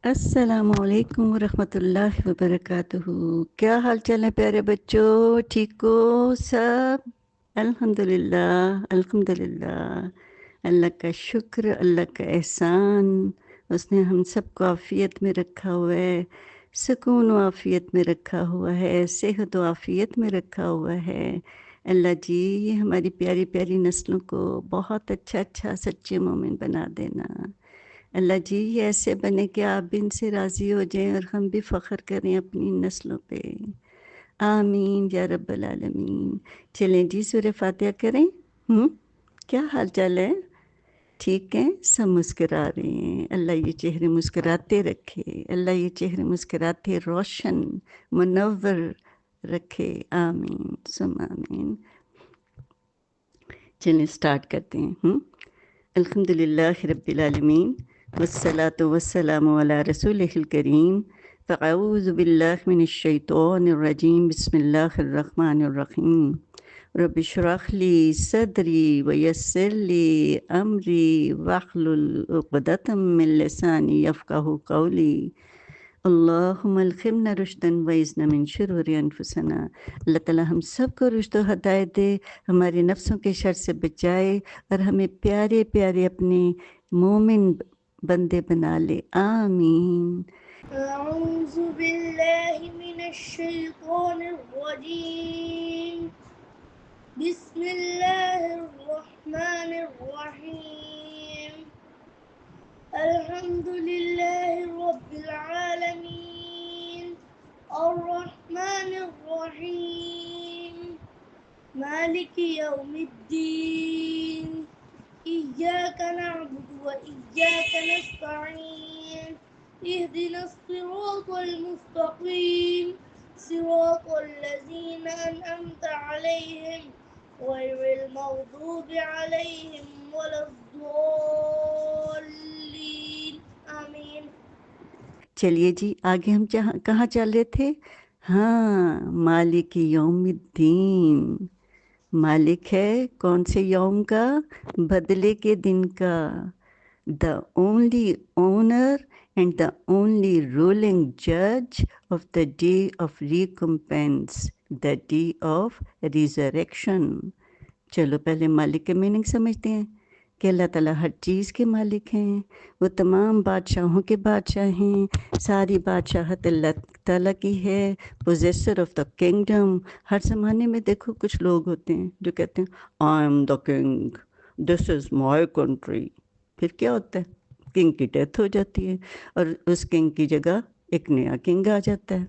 السلام علیکم ورحمۃ اللہ وبرکاتہ۔ کیا حال چال ہے پیارے بچوں؟ ٹھیک ہو سب؟ الحمدللہ الحمدللہ، اللہ کا شکر، اللہ کا احسان، اس نے ہم سب کو عافیت میں رکھا ہوا ہے، سکون و عافیت میں رکھا ہوا ہے، صحت و عافیت میں رکھا ہوا ہے۔ اللہ جی ہماری پیاری پیاری نسلوں کو بہت اچھا سچے مومن بنا دینا۔ اللہ جی یہ ایسے بنے کہ آپ بھی ان سے راضی ہو جائیں اور ہم بھی فخر کریں اپنی نسلوں پہ۔ آمین یا رب العالمین۔ چلیں جی سورہ فاتحہ کریں۔ کیا حال چال ہے؟ ٹھیک ہے؟ سب مسکرا رہے ہیں۔ اللہ یہ چہرے مسکراتے رکھے، اللہ یہ چہرے مسکراتے روشن منور رکھے، آمین ثم آمین۔ چلیں سٹارٹ کرتے ہیں۔ الحمدللہ رب العالمین والصلاة والسلام علی رسولہ الکریم۔ فاعوذ باللہ من الشیطان الرجیم، بسم اللہ الرحمن الرحیم۔ رب اشرح لی صدری ویسر لی امری واحلل عقدۃ من لسانی یفقہوا قولی۔ اللہم الہمنا رشدا وعصمنا من شرور انفسنا۔ اللہ تعالیٰ ہم سب کو رشد و ہدایت دے، ہمارے نفسوں کے شر سے بچائے اور ہمیں پیارے پیارے اپنے مومن بندے بنا لے، آمین۔ اعوذ باللہ من الشیطان الرجیم، بسم اللہ الرحمن الرحیم۔ الحمد للہ رب العالمین، الرحمن الرحیم، مالک یوم الدین، ایاک نعبد و ایاک نستعین، اهدنا الصراط المستقیم، صراط الذین انعمت علیہم غیر المغضوب علیہم ولا الضالین، آمین۔ چلیے جی آگے ہم کہاں چل رہے تھے؟ مالک یوم الدین، مالک ہے کون سے یوم کا؟ بدلے کے دن کا۔ the only owner and the only ruling judge of the day of recompense, the day of resurrection۔ چلو پہلے مالک کے میننگ سمجھتے ہیں کہ اللہ تعالیٰ ہر چیز کے مالک ہیں، وہ تمام بادشاہوں کے بادشاہ ہیں، ساری بادشاہت اللہ تعالیٰ کی ہے، پوزیسر آف دا کنگڈم۔ ہر زمانے میں دیکھو کچھ لوگ ہوتے ہیں جو کہتے ہیں I am the king, this is my country. پھر کیا ہوتا ہے؟ کنگ کی ڈیتھ ہو جاتی ہے اور اس کنگ کی جگہ ایک نیا کنگ آ جاتا ہے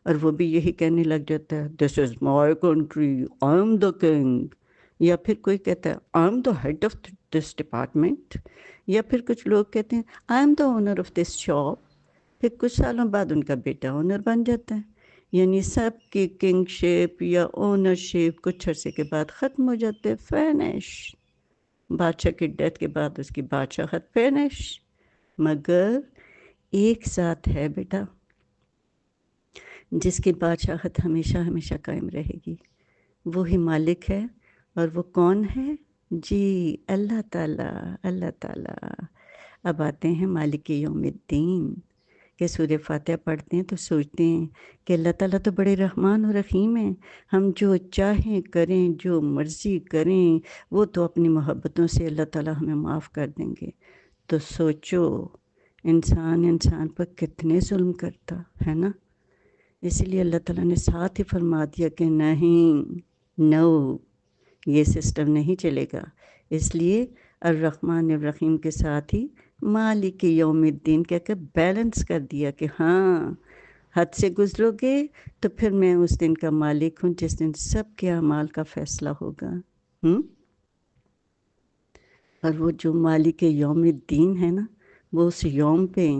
اور وہ بھی یہی کہنے لگ جاتا ہے this is my country, I am the king. یا پھر کوئی کہتا ہے I am the head of this department, یا پھر کچھ لوگ کہتے ہیں I am the owner of this shop. پھر کچھ سالوں بعد ان کا بیٹا اونر بن جاتا ہے۔ یعنی سب کی کنگ شپ یا اونرشپ کچھ عرصے کے بعد ختم ہو جاتے، فینش۔ بادشاہ کی ڈیتھ کے بعد اس کی بادشاہت فینش، مگر ایک ذات ہے بیٹا جس کی بادشاہت ہمیشہ ہمیشہ قائم رہے گی، وہی مالک ہے۔ اور وہ کون ہے؟ جی اللہ تعالیٰ، اللہ تعالیٰ۔ اب آتے ہیں مالک یوم الدین کہ سورہ فاتحہ پڑھتے ہیں تو سوچتے ہیں کہ اللہ تعالیٰ تو بڑے رحمان و رحیم ہیں، ہم جو چاہیں کریں، جو مرضی کریں، وہ تو اپنی محبتوں سے اللہ تعالیٰ ہمیں معاف کر دیں گے۔ تو سوچو انسان پر کتنے ظلم کرتا ہے نا۔ اس لیے اللہ تعالیٰ نے ساتھ ہی فرما دیا کہ نہیں، نو، یہ سسٹم نہیں چلے گا۔ اس لیے الرحمن الرحیم کے ساتھ ہی مالک یوم الدین کہہ کر بیلنس کر دیا کہ ہاں حد سے گزرو گے تو پھر میں اس دن کا مالک ہوں جس دن سب کے اعمال کا فیصلہ ہوگا۔ اور وہ جو مالک یوم الدین ہے نا، وہ اس یوم پہ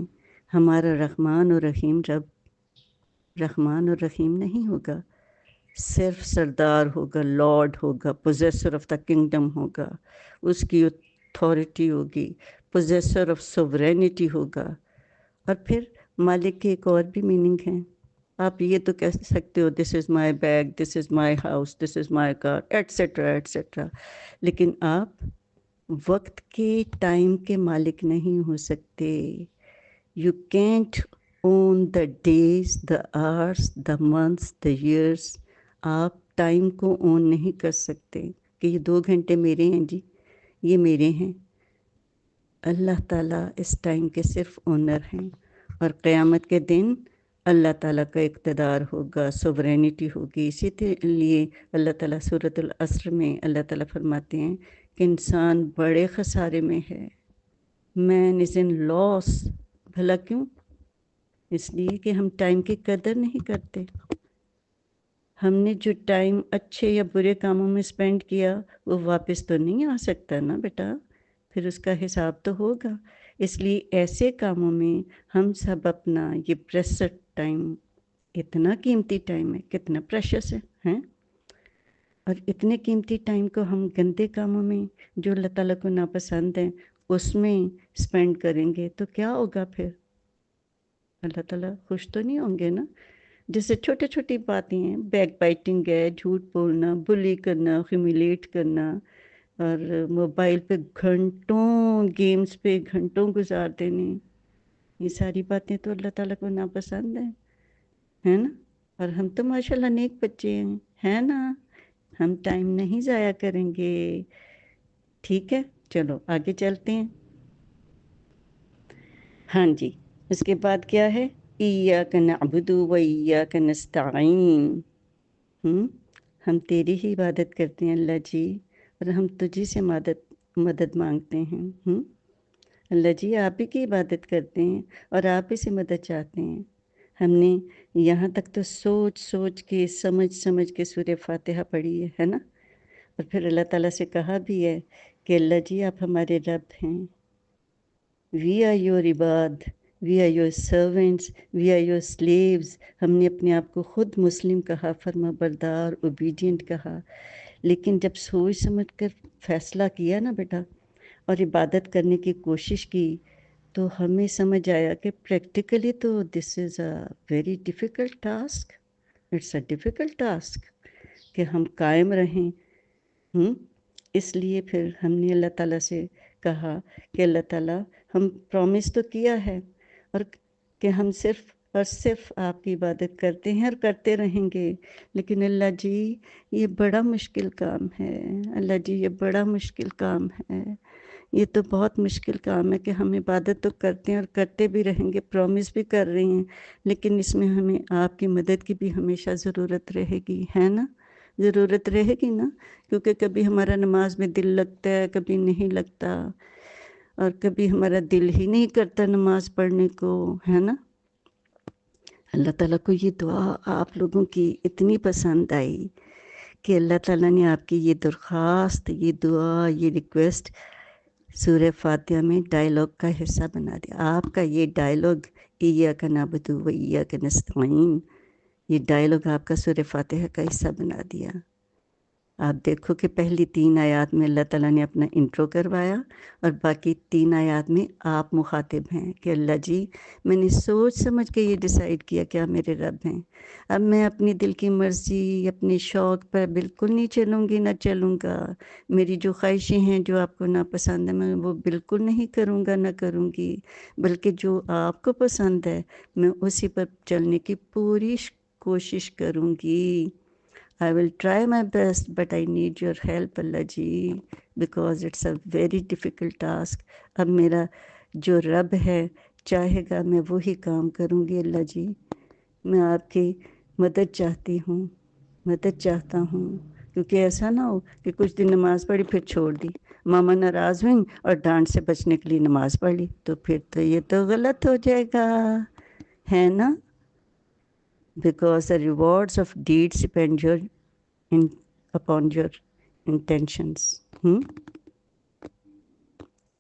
ہمارا رحمان اور رحیم رب رحمان اور رحیم نہیں ہوگا، صرف سردار ہوگا، لارڈ ہوگا، پوزیسر آف دا کنگڈم ہوگا، اس کی اتھارٹی ہوگی، پوزیسر آف سوورینٹی ہوگا۔ اور پھر مالک کے ایک اور بھی میننگ ہیں، آپ یہ تو کہہ سکتے ہو this is my bag, this is my house, this is my car, etcetera etcetera, لیکن آپ وقت کے ٹائم کے مالک نہیں ہو سکتے۔ You can't own the days, the hours, the months, the years. آپ ٹائم کو اون نہیں کر سکتے کہ یہ 2 گھنٹے میرے ہیں جی، یہ میرے ہیں۔ اللہ تعالیٰ اس ٹائم کے صرف اونر ہیں، اور قیامت کے دن اللہ تعالیٰ کا اقتدار ہوگا، سوورینٹی ہوگی۔ اسی لیے اللہ تعالیٰ سورۃ العصر میں اللہ تعالیٰ فرماتے ہیں کہ انسان بڑے خسارے میں ہے، مین از ان لاس۔ بھلا کیوں؟ اس لیے کہ ہم ٹائم کی قدر نہیں کرتے۔ ہم نے جو ٹائم اچھے یا برے کاموں میں اسپینڈ کیا وہ واپس تو نہیں آ سکتا نا بیٹا، پھر اس کا حساب تو ہوگا۔ اس لیے ایسے کاموں میں ہم سب اپنا یہ پریسٹ ٹائم، اتنا قیمتی ٹائم ہے، کتنا پریشس ہے ہیں، اور اتنے قیمتی ٹائم کو ہم گندے کاموں میں جو اللہ تعالیٰ کو ناپسند ہیں اس میں اسپینڈ کریں گے تو کیا ہوگا پھر؟ اللہ تعالیٰ خوش تو نہیں ہوں گے نا۔ جیسے چھوٹی چھوٹی باتیں ہیں، بیک بائٹنگ ہے، جھوٹ بولنا، بلی کرنا، ہیومیلیٹ کرنا، اور موبائل پہ گھنٹوں، گیمز پہ گھنٹوں گزار دینے، یہ ساری باتیں تو اللہ تعالیٰ کو ناپسند ہیں، ہے نا۔ اور ہم تو ماشاءاللہ نیک بچے ہیں، ہے نا، ہم ٹائم نہیں ضائع کریں گے۔ ٹھیک ہے، چلو آگے چلتے ہیں۔ ہاں جی، اس کے بعد کیا ہے؟ ایاک نعبد و ایاک نستعین۔ ہم تیری ہی عبادت کرتے ہیں اللہ جی، اور ہم تجھی سے مدد مانگتے ہیں۔ اللہ جی آپ ہی کی عبادت کرتے ہیں اور آپ ہی سے مدد چاہتے ہیں۔ ہم نے یہاں تک تو سوچ سوچ کے، سمجھ کے سورہ فاتحہ پڑھی ہے نا، اور پھر اللہ تعالیٰ سے کہا بھی ہے کہ اللہ جی آپ ہمارے رب ہیں، وی آر یور عباد، we are your servants, we are your slaves. ہم نے اپنے آپ کو خود مسلم کہا، فرما بردار، اوبیڈینٹ کہا، لیکن جب سوچ سمجھ کر فیصلہ کیا نا بیٹا اور عبادت کرنے کی کوشش کی تو ہمیں سمجھ آیا کہ پریکٹیکلی تو this is a very difficult task, it's a difficult task کہ ہم قائم رہیں۔ اس لیے پھر ہم نے اللہ تعالیٰ سے کہا کہ اللہ تعالیٰ ہم پرومس تو کیا ہے اور کہ ہم صرف اور صرف آپ کی عبادت کرتے ہیں اور کرتے رہیں گے، لیکن اللہ جی یہ بڑا مشکل کام ہے، اللہ جی یہ بڑا مشکل کام ہے، یہ تو بہت مشکل کام ہے کہ ہم عبادت تو کرتے ہیں اور کرتے بھی رہیں گے، پرومس بھی کر رہے ہیں، لیکن اس میں ہمیں آپ کی مدد کی بھی ہمیشہ ضرورت رہے گی، ہے نا، ضرورت رہے گی نا، کیونکہ کبھی ہمارا نماز میں دل لگتا ہے، کبھی نہیں لگتا، اور کبھی ہمارا دل ہی نہیں کرتا نماز پڑھنے کو، ہے نا۔ اللہ تعالیٰ کو یہ دعا آپ لوگوں کی اتنی پسند آئی کہ اللہ تعالیٰ نے آپ کی یہ درخواست، یہ دعا، یہ ریکویسٹ سورہ فاتحہ میں ڈائلاگ کا حصہ بنا دیا۔ آپ کا یہ ڈائلاگ ایاک نعبد و ایاک نستعین، یہ ڈائلاگ آپ کا سورہ فاتحہ کا حصہ بنا دیا۔ آپ دیکھو کہ پہلی 3 آیات میں اللہ تعالیٰ نے اپنا انٹرو کروایا اور باقی 3 آیات میں آپ مخاطب ہیں کہ اللہ جی میں نے سوچ سمجھ کے یہ ڈیسائیڈ کیا کہ آپ میرے رب ہیں، اب میں اپنی دل کی مرضی، اپنی شوق پر بالکل نہیں چلوں گی، نہ چلوں گا، میری جو خواہشیں ہیں جو آپ کو ناپسند ہیں میں وہ بالکل نہیں کروں گا، نہ کروں گی، بلکہ جو آپ کو پسند ہے میں اسی پر چلنے کی پوری کوشش کروں گی۔ I will try my best, but I need your help Allah G because it's a very difficult task۔ اب میرا جو رب ہے چاہے گا میں وہی کام کروں گی اللہ جی، میں آپ کی مدد چاہتی ہوں، مدد چاہتا ہوں، کیونکہ ایسا نہ ہو کہ کچھ دن نماز پڑھی پھر چھوڑ دی، ماما ناراض ہوئیں اور ڈانٹ سے بچنے کے لیے نماز پڑھ لی تو پھر تو یہ تو غلط ہو جائے گا، ہے نا۔ Because the rewards of deeds depend upon your intentions۔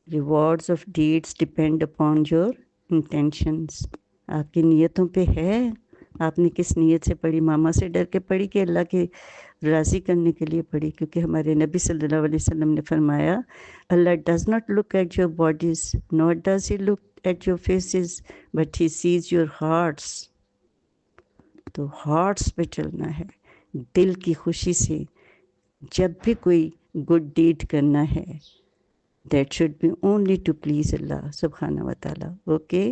Rewards of deeds depend upon your intentions۔ آپ کی نیتوں پہ ہے، آپ نے کس نیت سے پڑھی، ماما سے ڈر کے پڑھی کہ اللہ کے راضی کرنے کے لیے پڑھی، کیونکہ ہمارے نبی صلی اللہ علیہ وسلم نے فرمایا اللہ does not look at your bodies nor does he look at your faces but he sees your hearts. تو ہارٹس پہ چلنا ہے، دل کی خوشی سے جب بھی کوئی گڈ ڈیڈ کرنا ہے that should be only to please اللہ سبحانہ و تعالیٰ۔ اوکے،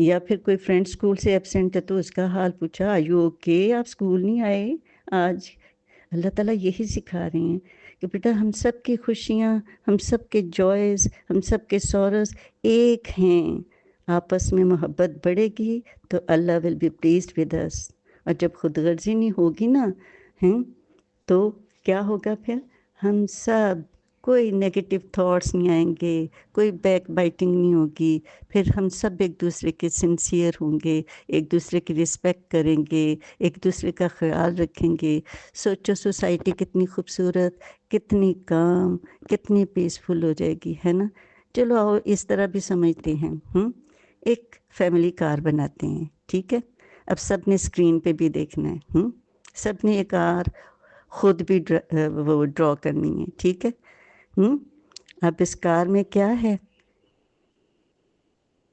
یا پھر کوئی فرینڈ اسکول سے ایبسینٹ ہے تو اس کا حال پوچھا، آر یو اوکے، آپ اسکول نہیں آئے آج؟ اللہ تعالیٰ یہی سکھا رہے ہیں کہ بیٹا ہم سب کی خوشیاں، ہم سب کے جوائز، ہم سب کے سورس ایک ہیں، آپس میں محبت بڑھے گی تو اللہ will be pleased with us, اور جب خود غرضی نہیں ہوگی نا تو کیا ہوگا پھر؟ ہم سب، کوئی نیگیٹو تھاٹس نہیں آئیں گے، کوئی بیک بائٹنگ نہیں ہوگی، پھر ہم سب ایک دوسرے کے سنسیئر ہوں گے، ایک دوسرے کی رسپیکٹ کریں گے، ایک دوسرے کا خیال رکھیں گے۔ سوچو سوسائٹی کتنی خوبصورت، کتنی کام، کتنی پیسفل ہو جائے گی، ہے نا؟ چلو آؤ اس طرح بھی سمجھتے ہیں، ایک فیملی کار بناتے ہیں، ٹھیک ہے؟ اب سب نے اسکرین پہ بھی دیکھنا ہے، سب نے ایک کار خود بھی وہ ڈرا کرنی ہے، ٹھیک ہے؟ اب اس کار میں کیا ہے؟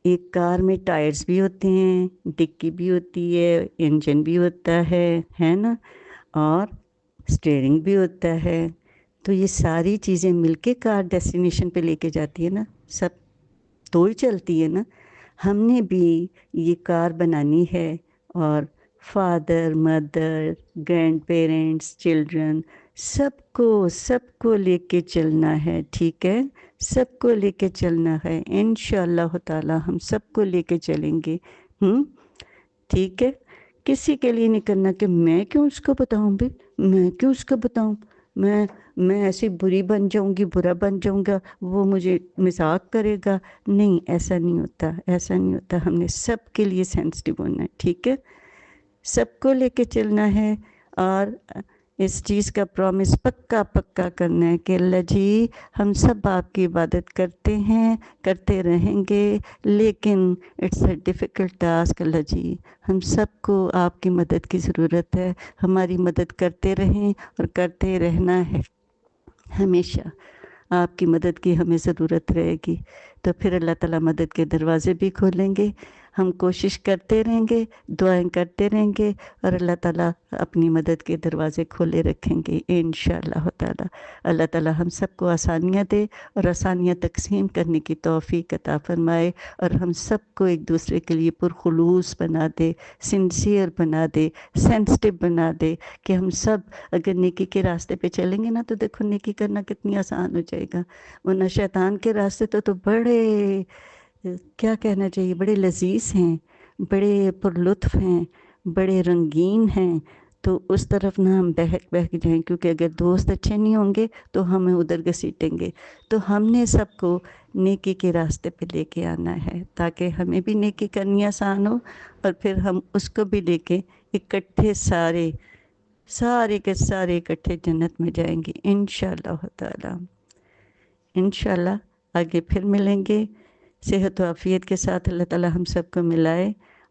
ایک کار میں ٹائرز بھی ہوتے ہیں، ڈکی بھی ہوتی ہے، انجن بھی ہوتا ہے نا؟ اور اسٹیئرنگ بھی ہوتا ہے۔ تو یہ ساری چیزیں مل کے کار ڈیسٹینیشن پہ لے کے جاتی ہے نا، سب تو ہی چلتی ہے نا۔ ہم نے بھی یہ کار بنانی ہے، اور father, mother, grand parents, children, سب کو لے کے چلنا ہے، ٹھیک ہے؟ سب کو لے کے چلنا ہے، انشاءاللہ تعالی ہم سب کو لے کے چلیں گے، ٹھیک ہے؟ کسی کے لیے نہیں کرنا کہ میں کیوں اس کو بتاؤں بھی، میں کیوں اس کو بتاؤں، میں ایسی بری بن جاؤں گی، برا بن جاؤں گا، وہ مجھے مذاق کرے گا۔ نہیں، ایسا نہیں ہوتا، ایسا نہیں ہوتا۔ ہم نے سب کے لیے سینسٹیو ہونا ہے، ٹھیک ہے؟ سب کو لے کے چلنا ہے، اور اس چیز کا پرومس پکا کرنا ہے کہ اللہ جی ہم سب آپ کی عبادت کرتے ہیں، کرتے رہیں گے، لیکن اٹس اے ڈیفیکلٹ ٹاسک، اللہ جی ہم سب کو آپ کی مدد کی ضرورت ہے، ہماری مدد کرتے رہیں اور کرتے رہنا ہے، ہمیشہ آپ کی مدد کی ہمیں ضرورت رہے گی۔ تو پھر اللہ تعالیٰ مدد کے دروازے بھی کھولیں گے، ہم کوشش کرتے رہیں گے، دعائیں کرتے رہیں گے، اور اللہ تعالیٰ اپنی مدد کے دروازے کھولے رکھیں گے انشاءاللہ تعالیٰ۔ اللہ تعالیٰ ہم سب کو آسانیاں دے، اور آسانیاں تقسیم کرنے کی توفیق عطا فرمائے، اور ہم سب کو ایک دوسرے کے لیے پرخلوص بنا دے، سنسیئر بنا دے، سینسٹیو بنا دے، کہ ہم سب اگر نیکی کے راستے پہ چلیں گے نا تو دیکھو نیکی کرنا کتنی آسان ہو جائے گا، ورنہ شیطان کے راستے تو بڑے، کیا کہنا چاہیے، بڑے لذیذ ہیں، بڑے پر لطف ہیں، بڑے رنگین ہیں۔ تو اس طرف نہ ہم بہک جائیں، کیونکہ اگر دوست اچھے نہیں ہوں گے تو ہمیں ادھر گھسیٹیں گے۔ تو ہم نے سب کو نیکی کے راستے پہ لے کے آنا ہے، تاکہ ہمیں بھی نیکی کرنی آسان ہو، اور پھر ہم اس کو بھی لے کے اکٹھے سارے کے سارے اکٹھے جنت میں جائیں گے انشاءاللہ تعالی۔ انشاءاللہ آگے پھر ملیں گے، صحت و عافیت کے ساتھ اللہ تعالی ہم سب کو ملائے،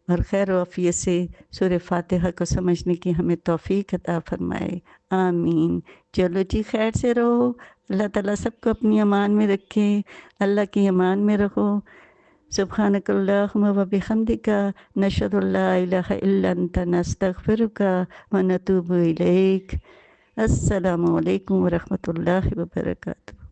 اور خیر و عافیت سے سورہ فاتحہ کو سمجھنے کی ہمیں توفیق عطا فرمائے، آمین۔ چلو جی، خیر سے رہو، اللہ تعالیٰ سب کو اپنی امان میں رکھے، اللہ کی امان میں رہو۔ سبحانک اللہم و بحمدک، نشہد ان لا الہ الا انت، نستغفرک و نتوب الیک۔ السلام علیکم ورحمۃ اللہ وبرکاتہ۔